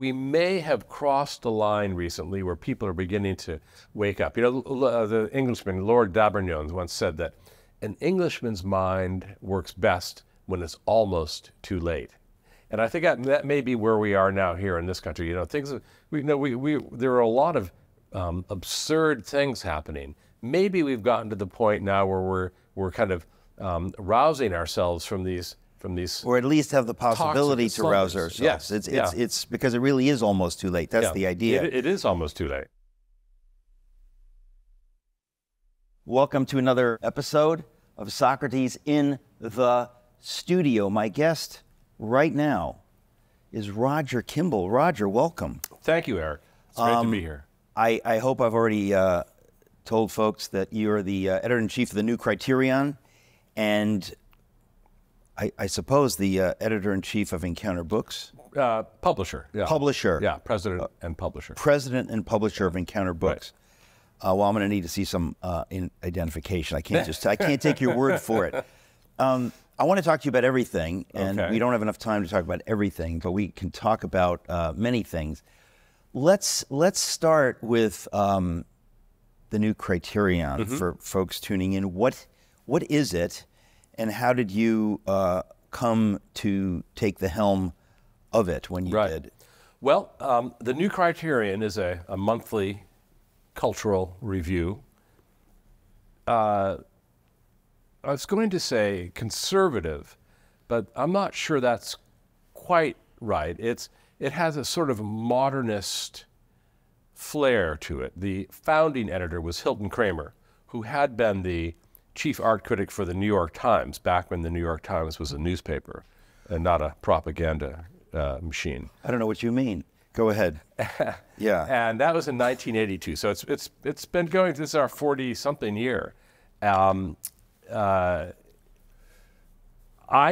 We may have crossed a line recently where people are beginning to wake up. You know, the Englishman, Lord D'Aubignon, once said that an Englishman's mind works best when it's almost too late. And I think that may be where we are now here in this country. You know, there are a lot of absurd things happening. Maybe we've gotten to the point now where we're kind of rousing ourselves from these, or at least have the possibility to rouse ourselves. Yes. It's because it really is almost too late. That's the idea. It is almost too late. Welcome to another episode of Socrates in the Studio. My guest right now is Roger Kimball. Roger, welcome. Thank you, Eric. It's great to be here. I hope I've already told folks that you're the editor-in-chief of the new Criterion, and I suppose the editor-in-chief of Encounter Books. Publisher. Yeah. Publisher. Yeah, president and publisher. President and publisher of Encounter Books. Right. Well, I'm going to need to see some identification. I can't take your word for it. I want to talk to you about everything, and we don't have enough time to talk about everything, but we can talk about many things. Let's start with the new Criterion for folks tuning in. What is it, and how did you come to take the helm of it when you did? Well, the new Criterion is a monthly cultural review. I was going to say conservative, but I'm not sure that's quite right. It has a sort of modernist flair to it. The founding editor was Hilton Kramer, who had been the chief art critic for the New York Times back when the New York Times was a newspaper and not a propaganda machine. I don't know what you mean. Go ahead. Yeah. And that was in 1982. So it's been going. This is our 40-something year. I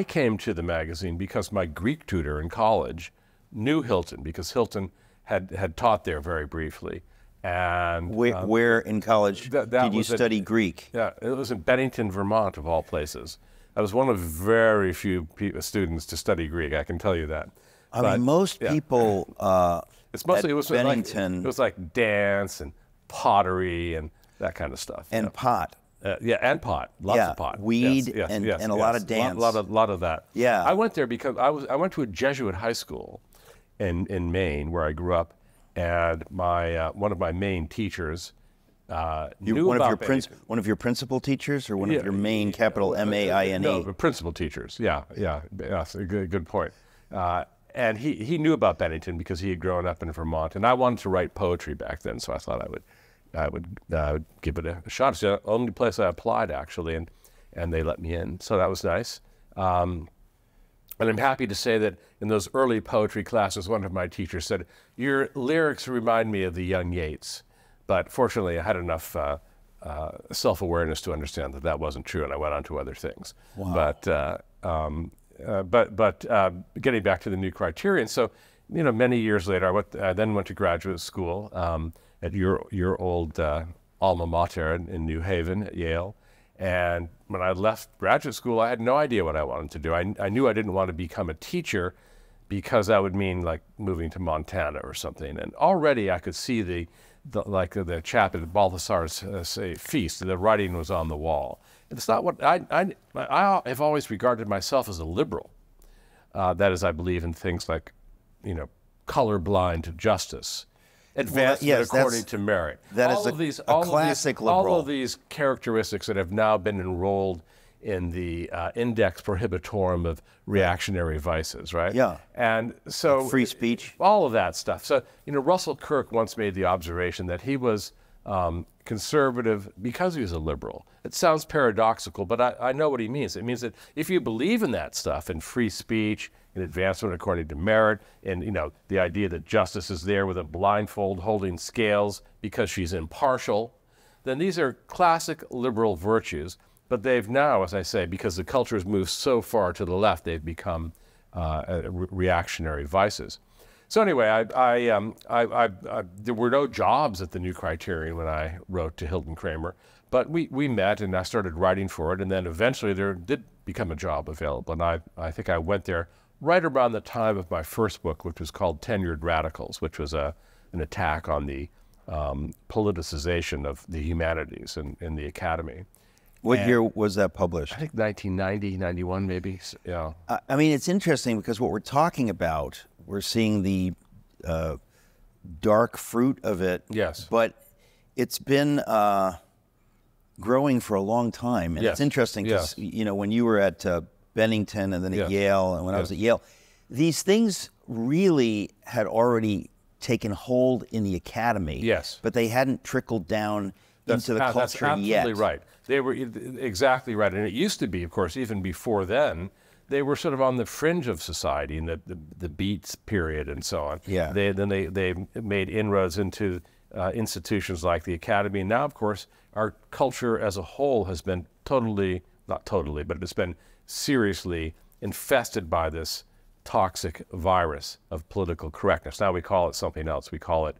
came to the magazine because my Greek tutor in college knew Hilton, because Hilton had taught there very briefly. And where in college did you study Greek? Yeah, it was in Bennington, Vermont, of all places. I was one of very few students to study Greek. I can tell you that. I mean, most people it's mostly, at Bennington. It was like dance and pottery and that kind of stuff. And pot. And pot. Lots of pot. Weed and a lot of dance. A lot of that. Yeah. I went there because I went to a Jesuit high school in Maine, where I grew up, and my one of my main teachers knew one about one of your principal teachers, or one of your main, capital M-A-I-N-E? No, principal teachers. Yeah, good point. And he knew about Bennington because he had grown up in Vermont, and I wanted to write poetry back then, so I thought I would give it a shot. It's the only place I applied, actually, and they let me in, so that was nice. And I'm happy to say that in those early poetry classes, one of my teachers said, "Your lyrics remind me of the young Yeats." But fortunately, I had enough self-awareness to understand that that wasn't true, and I went on to other things. Wow. But getting back to the new Criterion, so many years later, I then went to graduate school at your old alma mater in New Haven at Yale. And when I left graduate school, I had no idea what I wanted to do. I knew I didn't want to become a teacher because that would mean like moving to Montana or something. And already I could see the chap at Balthasar's feast. The writing was on the wall. It's not what I have always regarded myself as a liberal. That is, I believe in things like, colorblind justice, advancement according to merit. That is a classic liberal. All of these characteristics that have now been enrolled in the Index Prohibitorum of reactionary vices, right? Yeah. And so free speech, all of that stuff. So Russell Kirk once made the observation that he was conservative because he was a liberal. It sounds paradoxical, but I know what he means. It means that if you believe in that stuff, in free speech, in advancement according to merit, and the idea that justice is there with a blindfold holding scales because she's impartial, then these are classic liberal virtues. But they've now, as I say, because the culture has moved so far to the left, they've become reactionary vices. So anyway, there were no jobs at the new Criterion when I wrote to Hilton Kramer, but we met and I started writing for it, and then eventually there did become a job available, and I think I went there right around the time of my first book, which was called Tenured Radicals, which was an attack on the politicization of the humanities in the academy. What year was that published? I think 1990, 91 maybe. Yeah. I mean, it's interesting because what we're talking about, we're seeing the dark fruit of it. Yes. But it's been growing for a long time. And yes. It's interesting because, you know, when you were at Bennington and then at Yale, and when I was at Yale, these things really had already taken hold in the academy. Yes. But they hadn't trickled down into the culture that's absolutely yet. Right. They were exactly right. And it used to be, of course, even before then, they were sort of on the fringe of society in the Beats period and so on. Yeah. They made inroads into institutions like the academy. And now, of course, our culture as a whole has been not totally, but it's been seriously infested by this toxic virus of political correctness. Now we call it something else. We call it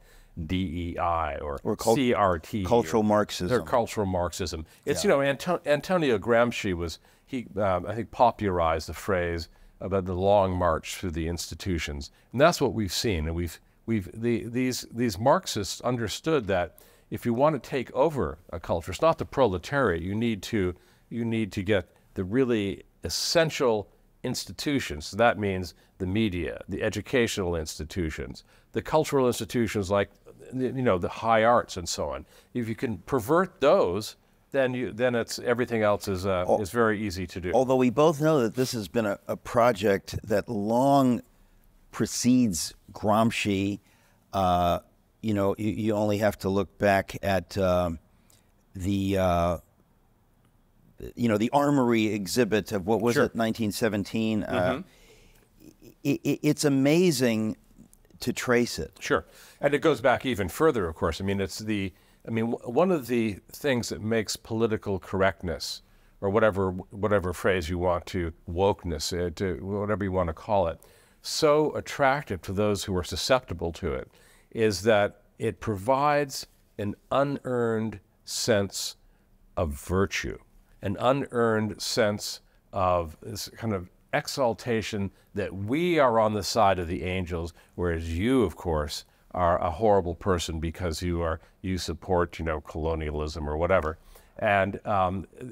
DEI or CRT. Cultural Marxism. Or cultural Marxism. It's, you know, Antonio Gramsci was, I think, popularized the phrase about the long march through the institutions. And that's what we've seen. And these Marxists understood that if you want to take over a culture, it's not the proletariat. You need to get the really essential institutions. So that means the media, the educational institutions, the cultural institutions like, you know, the high arts and so on. If you can pervert those, then it's everything else is very easy to do. Although we both know that this has been a project that long precedes Gramsci. You know, you only have to look back at the Armory exhibit of what was it, 1917. It's amazing to trace it. Sure, and it goes back even further, of course. I mean, one of the things that makes political correctness, or whatever phrase you want to, wokeness, to whatever you want to call it, so attractive to those who are susceptible to it, is that it provides an unearned sense of virtue, an unearned sense of this kind of exaltation that we are on the side of the angels, whereas you, of course, are a horrible person because you support, you know, colonialism or whatever. And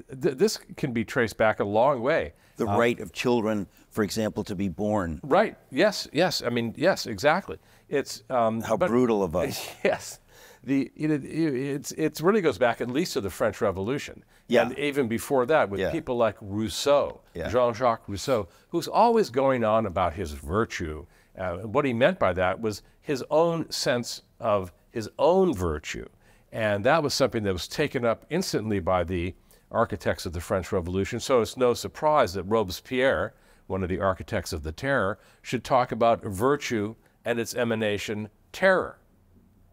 this can be traced back a long way. The right of children, for example, to be born. Right. Yes. I mean, yes, exactly. It's how brutal of us. Yes. It really goes back at least to the French Revolution. Yeah. And even before that, with people like Rousseau, Jean-Jacques Rousseau, who's always going on about his virtue. What he meant by that was his own sense of his own virtue. And that was something that was taken up instantly by the architects of the French Revolution. So it's no surprise that Robespierre, one of the architects of the terror, should talk about virtue and its emanation, terror.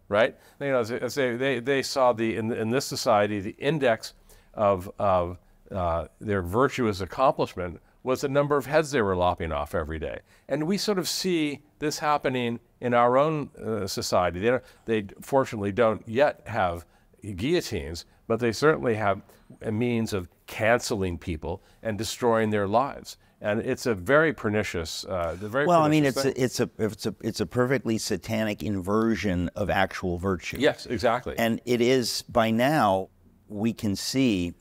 Right? You know, they saw in this society the index of their virtuous accomplishment was the number of heads they were lopping off every day. And we sort of see this happening in our own society. They fortunately don't yet have guillotines, but they certainly have a means of canceling people and destroying their lives. And it's a very pernicious, well, I mean, it's a perfectly satanic inversion of actual virtue. Yes, exactly. And it is, by now, we can see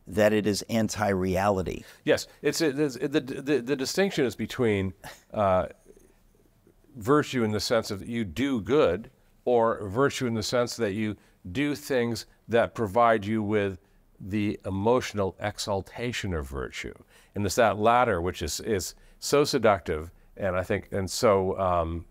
that it is anti-reality. Yes, the distinction is between virtue in the sense of you do good, or virtue in the sense that you do things that provide you with the emotional exaltation of virtue. And it's that latter which is so seductive and so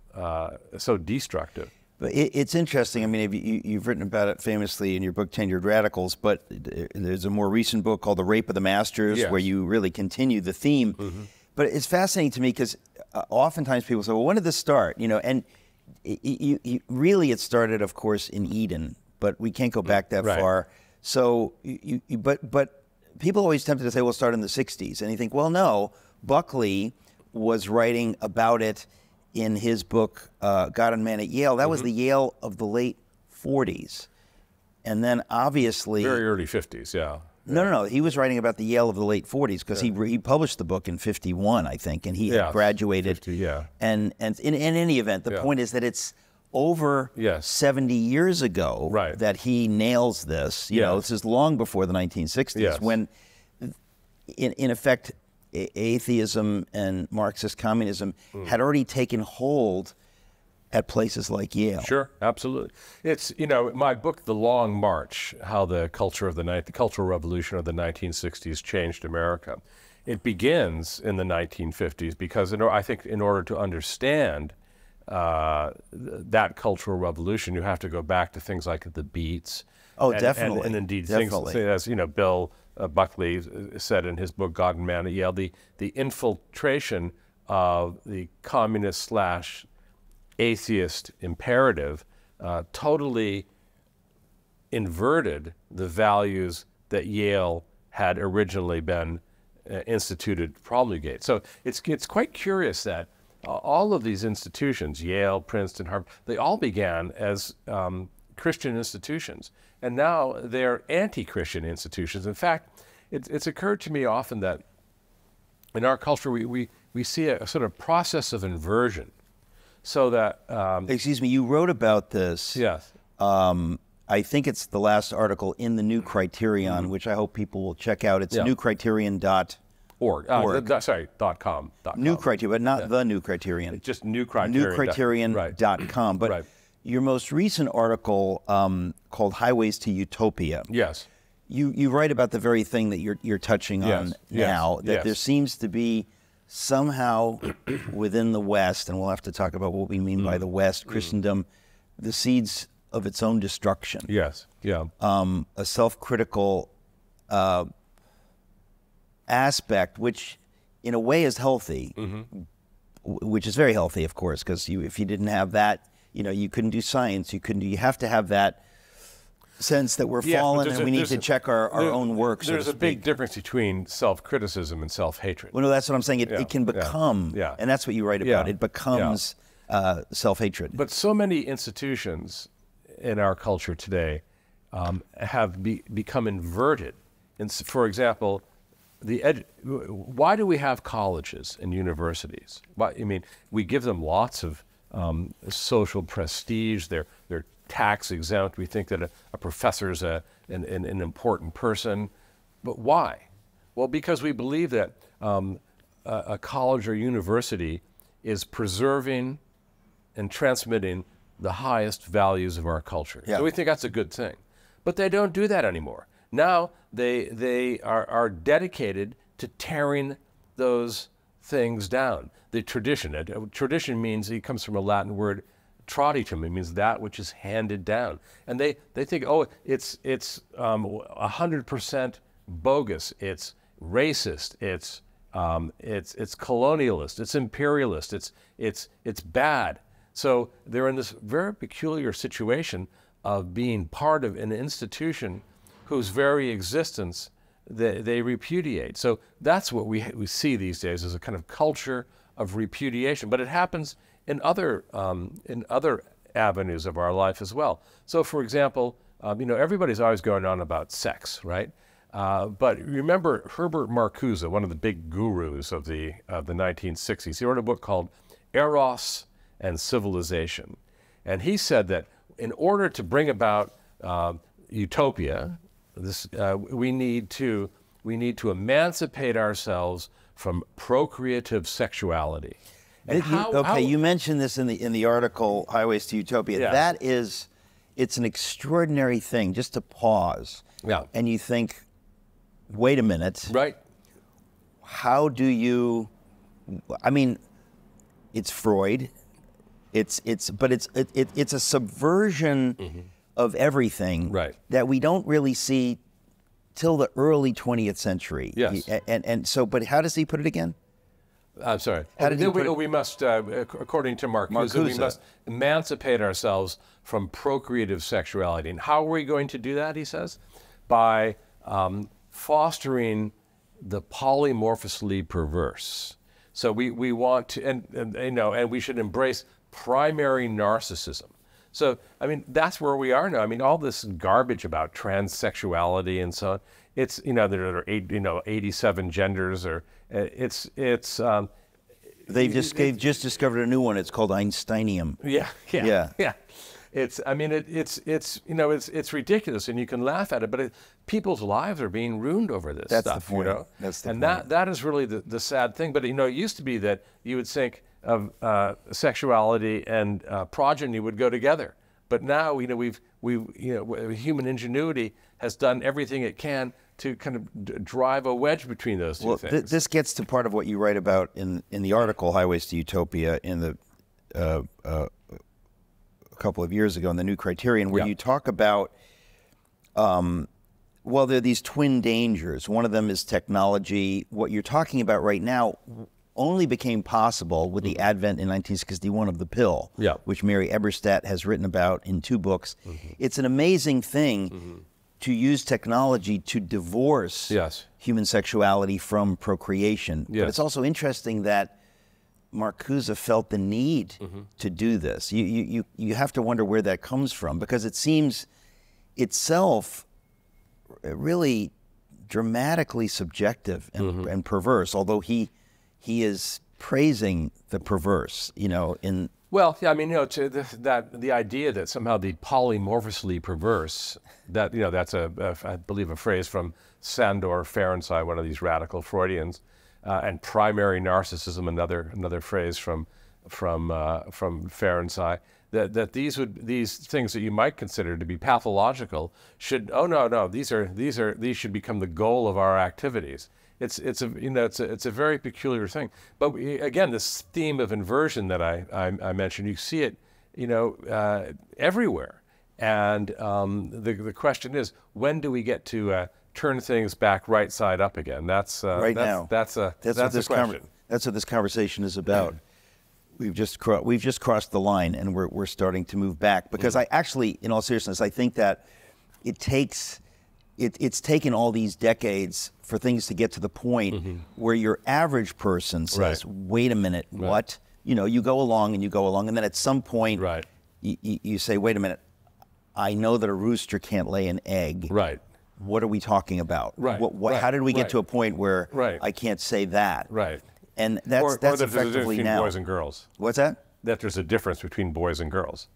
destructive. But it's interesting. I mean, you've written about it famously in your book, Tenured Radicals, but there's a more recent book called The Rape of the Masters, where you really continue the theme. Mm-hmm. But it's fascinating to me because oftentimes people say, well, when did this start? You know, and really it started, of course, in Eden, but we can't go back that far. So, but people always tempted to say, well, start in the 60s. And you think, well, no, Buckley was writing about it in his book, God and Man at Yale. That was the Yale of the late 40s. And then obviously... Very early 50s, yeah. No. He was writing about the Yale of the late 40s because he published the book in 51, I think, and he had graduated. 50, And in any event, the point is that it's over 70 years ago that he nails this. You know, this is long before the 1960s when, in effect, atheism and Marxist communism had already taken hold at places like Yale. Sure, absolutely. It's, you know, my book, The Long March, how the cultural revolution of the 1960s changed America. It begins in the 1950s because I think in order to understand that cultural revolution, you have to go back to things like the Beats. Oh, definitely. And indeed, things as, you know, Bill Buckley said in his book, God and Man at Yale, the infiltration of the communist/atheist imperative totally inverted the values that Yale had originally been instituted to promulgate. So it's quite curious that all of these institutions, Yale, Princeton, Harvard, they all began as Christian institutions, and now they're anti-Christian institutions. In fact, it's occurred to me often that in our culture we see a sort of process of inversion, so that... Excuse me, you wrote about this. Yes. I think it's the last article in the New Criterion, which I hope people will check out. It's newcriterion.org. .com. New Criterion, but not the New Criterion. It's just New Criterion. Newcriterion.com. But your most recent article called Highways to Utopia. Yes. You write about the very thing that you're touching on now, that there seems to be somehow within the West, and we'll have to talk about what we mean by the West, Christendom, the seeds of its own destruction. Yes, yeah. A self-critical aspect, which in a way is healthy, which is very healthy, of course, because if you didn't have that, you know, you couldn't do science. You have to have that sense that we're fallen and we need to check our own work. There's a big difference between self-criticism and self-hatred. Well, no, that's what I'm saying. It can become, and that's what you write about. It becomes self-hatred. But so many institutions in our culture today have become inverted. And for example, why do we have colleges and universities? I mean, we give them lots of social prestige. They're tax exempt. We think that a professor is an important person. But why? Well, because we believe that a college or university is preserving and transmitting the highest values of our culture. So we think that's a good thing. But they don't do that anymore. Now they are dedicated to tearing those things down. The tradition. Tradition means, it comes from a Latin word, traditum. It means that which is handed down. And they think, oh, it's 100% bogus. It's racist. It's colonialist. It's imperialist. It's bad. So they're in this very peculiar situation of being part of an institution whose very existence they repudiate. So that's what we see these days as a kind of culture of repudiation. But it happens in other avenues of our life as well. So, for example, you know, everybody's always going on about sex, right? But remember Herbert Marcuse, one of the big gurus of the 1960s. He wrote a book called Eros and Civilization, and he said that in order to bring about utopia, we need to emancipate ourselves from procreative sexuality. And you mentioned this in the article Highways to Utopia. Yeah. It's an extraordinary thing just to pause. Yeah. And you think, wait a minute. Right. How do you? I mean, it's Freud. It's a subversion of everything that we don't really see till the early 20th century. Yes. And so, but how does he put it again? I'm sorry. How did we must, according to Marcuse, we must emancipate ourselves from procreative sexuality. And how are we going to do that, he says? By fostering the polymorphously perverse. So we want to, and we should embrace primary narcissism. So, I mean, that's where we are now. I mean, all this garbage about transsexuality and so on, It's there are 87 genders, or they've just discovered a new one. It's called Einsteinium. Yeah. It's ridiculous, and you can laugh at it, but people's lives are being ruined over this That's stuff. The point. That's the point. That is really the sad thing. But it used to be that you would think of sexuality and progeny would go together. But now human ingenuity has done everything it can to kind of drive a wedge between those two things. This gets to part of what you write about in the article "Highways to Utopia" in the a couple of years ago in the new Criterion, where you talk about, there are these twin dangers. One of them is technology. What you're talking about right now only became possible with the advent in 1961 of the pill, which Mary Eberstadt has written about in 2 books. It's an amazing thing to use technology to divorce human sexuality from procreation. But it's also interesting that Marcuse felt the need to do this. You have to wonder where that comes from, because it seems itself really dramatically subjective and perverse, although he is praising the perverse, in... Well, yeah, the idea that somehow the polymorphously perverse, that's I believe a phrase from Sandor Ferenczi, one of these radical Freudians, and primary narcissism, another phrase from Ferenczi, that these things that you might consider to be pathological should these should become the goal of our activities. It's a very peculiar thing. But again, this theme of inversion that I mentioned, you see it everywhere. And the question is, when do we get to turn things back right side up again? That's now. That's the question. That's what this conversation is about. We've just crossed the line, and we're starting to move back, because I actually, in all seriousness, I think that it's taken all these decades for things to get to the point where your average person says, "Wait a minute, what?" You go along, and then at some point, you say, "Wait a minute, I know that a rooster can't lay an egg. Right. What are we talking about? How did we get to a point where I can't say that?" Right. And that's effectively between now. Boys and girls. What's that? That there's a difference between boys and girls.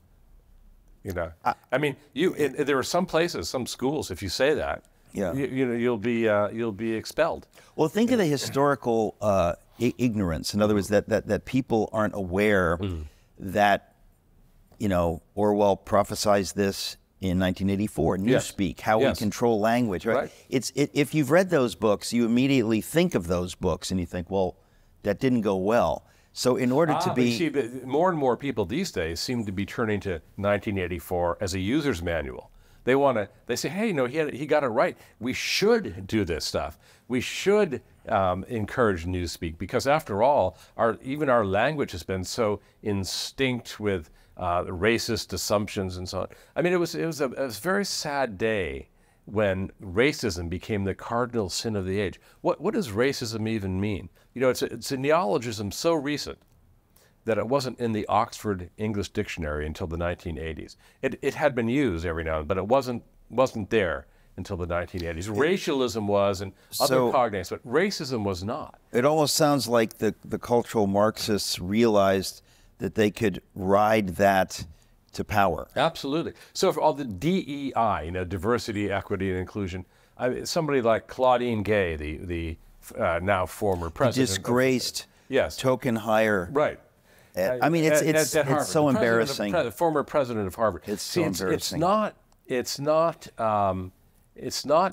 There are some places, some schools, if you say that, you'll be expelled. Well, think of the historical ignorance. In other words, that people aren't aware that, Orwell prophesized this in 1984, Newspeak, how we control language. Right? If you've read those books, you immediately think of those books, and you think, well, that didn't go well. So in order to be... but more and more people these days seem to be turning to 1984 as a user's manual. They say, hey, he got it right. We should do this stuff. We should encourage Newspeak, because after all, even our language has been so instinct with racist assumptions and so on. It was a very sad day when racism became the cardinal sin of the age. What does racism even mean? It's a neologism so recent that it wasn't in the Oxford English Dictionary until the 1980s. It had been used every now and then, but it wasn't there until the 1980s. Racialism was, and other cognates, but racism was not. It almost sounds like the cultural Marxists realized that they could ride that to power. Absolutely. So for all the DEI, diversity, equity, and inclusion, somebody like Claudine Gay, the now former president, disgraced token hire. Right. It's so embarrassing. The former president of Harvard. It's embarrassing. It's not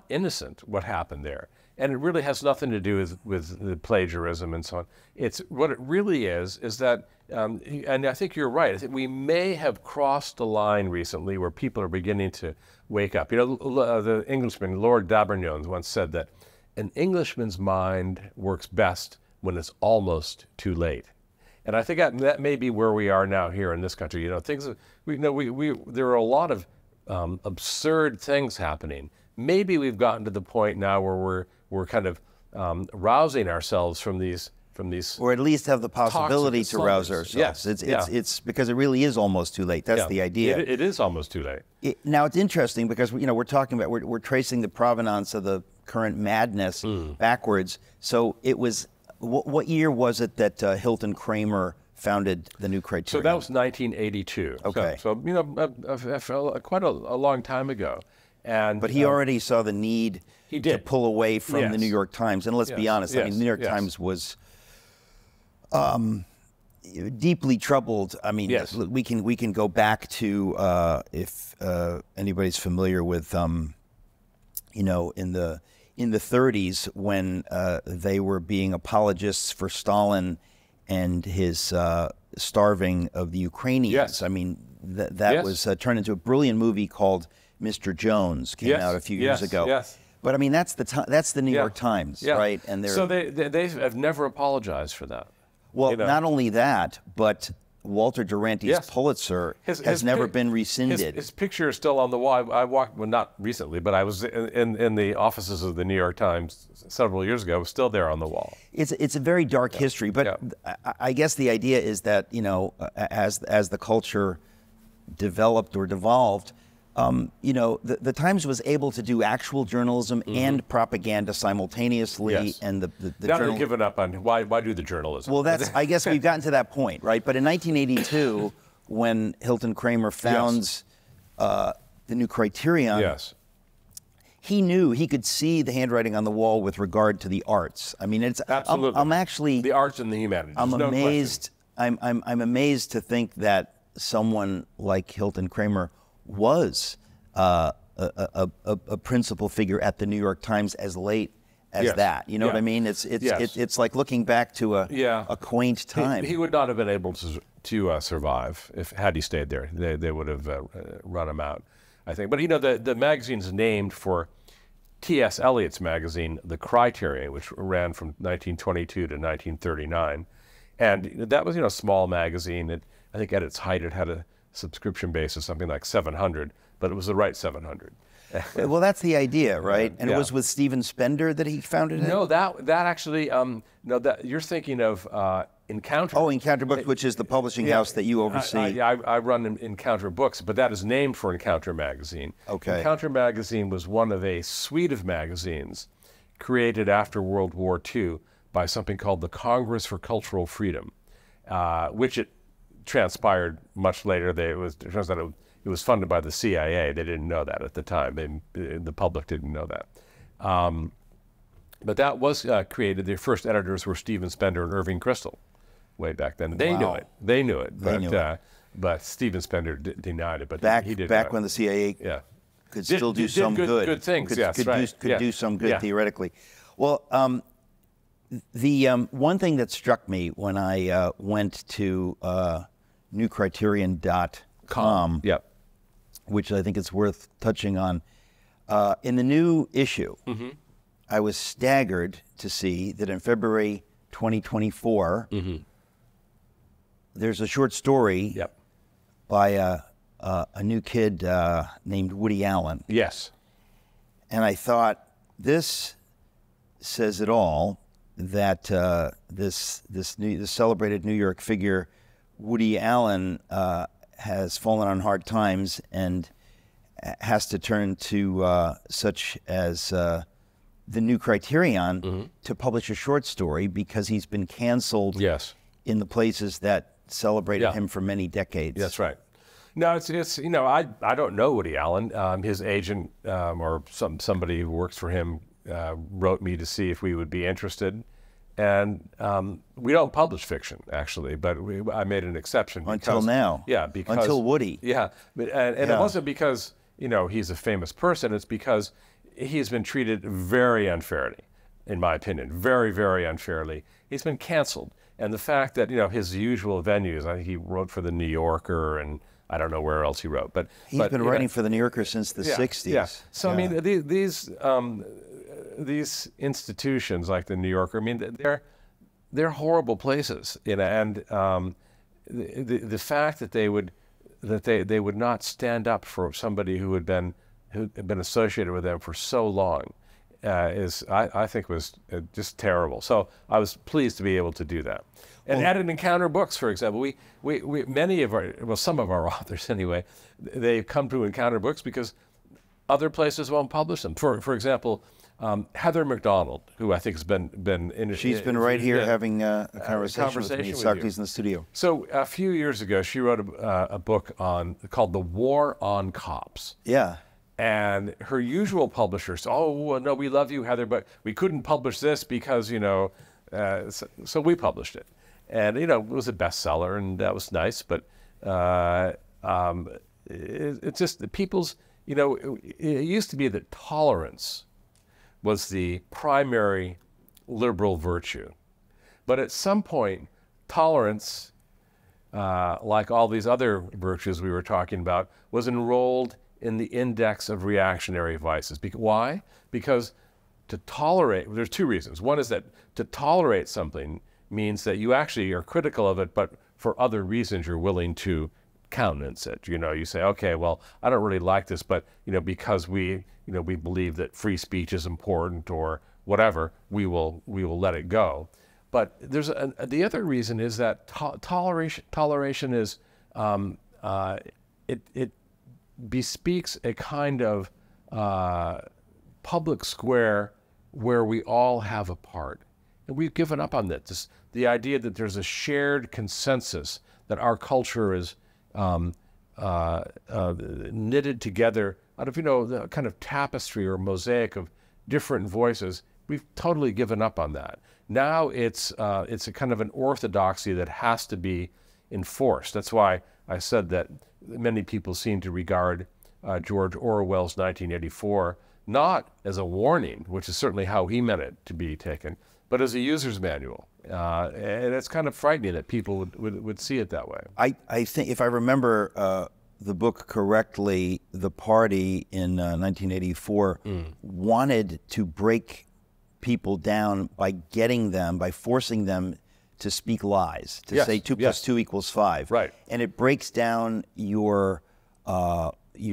innocent what happened there, and it really has nothing to do with the plagiarism and so on. It's what it really is that, and I think you're right. I think we may have crossed the line recently where people are beginning to wake up. The Englishman Lord D'Abernon once said that an Englishman's mind works best when it's almost too late. And I think that may be where we are now here in this country. There are a lot of absurd things happening. Maybe we've gotten to the point now where we're kind of rousing ourselves from these, or at least have the possibility to rouse ourselves. It's because it really is almost too late. That's the idea. It is almost too late. Now it's interesting because we're talking about we're tracing the provenance of the current madness backwards. So it was, what year was it that Hilton Kramer founded the New Criterion? So that was 1982. Okay. So you know, quite a long time ago. But he already saw the need to pull away from the New York Times. And let's be honest, I mean, the New York Times was deeply troubled. I mean, we can go back to if anybody's familiar with, you know, in the 30s when they were being apologists for Stalin and his starving of the Ukrainians. Yes. I mean, that was turned into a brilliant movie called Mr. Jones, came out a few years ago. Yes. But I mean, that's the New York Times, right? And so they have never apologized for that. Well, you know? Not only that, but Walter Duranty's Pulitzer has never been rescinded. His picture is still on the wall. I walked, well, not recently, but I was in the offices of the New York Times several years ago. It was still there on the wall. It's a very dark history, but I guess the idea is that, you know, as the culture developed or devolved, you know, the Times was able to do actual journalism and propaganda simultaneously, and the now they're giving up on why do the journalism. Well, I guess we've gotten to that point, right? But in 1982, when Hilton Kramer founds the New Criterion, he knew, he could see the handwriting on the wall with regard to the arts. I mean, it's absolutely. I'm actually the arts and the humanities. I'm amazed. I'm amazed to think that someone like Hilton Kramer was a principal figure at the New York Times as late as that. You know what I mean? It's like looking back to a quaint time. He would not have been able to survive had he stayed there. They would have run him out, I think. But you know, the magazine's named for T.S. Eliot's magazine, the Criterion, which ran from 1922 to 1939, and that was, you know, a small magazine. I think at its height it had a subscription base of something like 700, but it was the right 700. Well, that's the idea, right? And it was with Stephen Spender that he founded it? No, that actually, no, that you're thinking of Encounter. Oh, Encounter Books, which is the publishing house that you oversee. I run Encounter Books, but that is named for Encounter Magazine. Okay. Encounter Magazine was one of a suite of magazines created after World War II by something called the Congress for Cultural Freedom, which it transpired much later. It turns out it was funded by the CIA. They didn't know that at the time. The public didn't know that. But that was created. Their first editors were Stephen Spender and Irving Kristol, way back then. They knew it. They knew it. But Stephen Spender denied it. But he did. Back when the CIA could still do some good. Good things. Could do some good theoretically. Well, the one thing that struck me when I went to newcriterion.com, which I think it's worth touching on, in the new issue, I was staggered to see that in February 2024, there's a short story by a new kid named Woody Allen. Yes. And I thought, this says it all, that this celebrated New York figure, Woody Allen, has fallen on hard times and has to turn to such as the New Criterion to publish a short story because he's been canceled in the places that celebrated him for many decades. That's right. No, it's you know, I don't know Woody Allen. His agent or somebody who works for him wrote me to see if we would be interested. And we don't publish fiction, actually, but I made an exception. Until now. Yeah, because... Until Woody. Yeah, and it wasn't because, you know, he's a famous person. It's because he's been treated very unfairly, in my opinion, very, very unfairly. He's been canceled. And the fact that, you know, his usual venues, I think he wrote for the New Yorker, and I don't know where else he wrote. But he's been writing for the New Yorker since the 60s. Yeah. So, I mean, these institutions like the New Yorker, I mean, they're horrible places, you know, and the fact that they would not stand up for somebody who had been associated with them for so long I think was just terrible. So I was pleased to be able to do that. And at Encounter Books, for example, some of our authors anyway, they come to Encounter Books because other places won't publish them. For example, Heather McDonald, who I think has been in. She's been right here having a conversation with me, Socrates, in the studio. So a few years ago, she wrote a book called "The War on Cops." Yeah. And her usual publisher said, "Oh, no, we love you, Heather, but we couldn't publish this because, you know," so we published it. And, you know, it was a bestseller, and that was nice. But it's just the people's, you know, it used to be that tolerance was the primary liberal virtue. But at some point, tolerance, like all these other virtues we were talking about, was enrolled in the index of reactionary vices. Why? Because to tolerate, there's two reasons. One is that to tolerate something means that you actually are critical of it, but for other reasons you're willing to countenance it. You know, you say, okay, well, I don't really like this, but, you know, because we believe that free speech is important or whatever, we will let it go. But there's the other reason is that toleration is, it bespeaks a kind of public square where we all have a part. And we've given up on that. The idea that there's a shared consensus that our culture is knitted together out of, you know, the kind of tapestry or mosaic of different voices. We've totally given up on that. Now it's a kind of an orthodoxy that has to be enforced. That's why I said that many people seem to regard George Orwell's 1984 not as a warning, which is certainly how he meant it to be taken, but as a user's manual. And it's kind of frightening that people would see it that way. I think, if I remember the book correctly, the party in 1984 wanted to break people down by forcing them to speak lies, to say 2 + 2 = 5. Right. And it breaks down your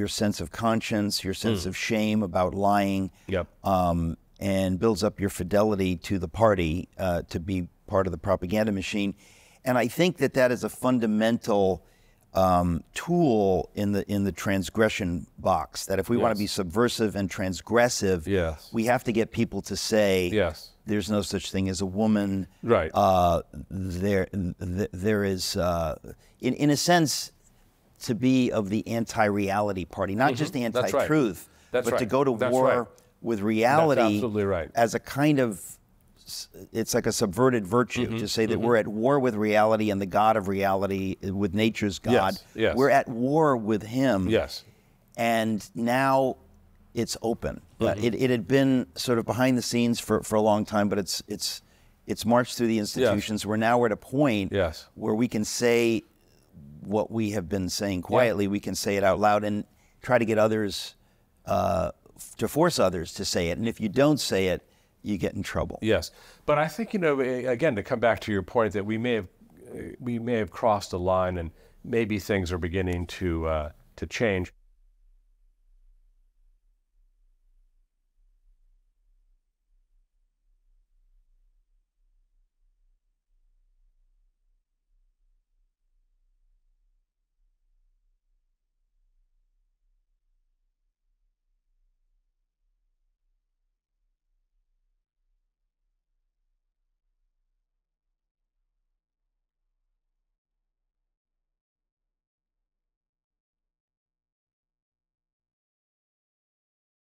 sense of conscience, your sense of shame about lying, and builds up your fidelity to the party to be part of the propaganda machine. And I think that is a fundamental tool in the transgression box, that if we want to be subversive and transgressive, we have to get people to say, there's no such thing as a woman. Right. There is, in a sense, to be of the anti-reality party, not just the anti-truth, but to go to war with reality. That's absolutely right. As a kind of, it's like a subverted virtue to say that we're at war with reality and the God of reality, with nature's God. Yes. We're at war with him. Yes. And now it's open. It had been sort of behind the scenes for a long time, but it's marched through the institutions. We're now at a point where we can say what we have been saying quietly. We can say it out loud and try to get others, to force others to say it. And if you don't say it, you get in trouble. Yes, but I think, you know, again, to come back to your point that we may have crossed a line, and maybe things are beginning to change.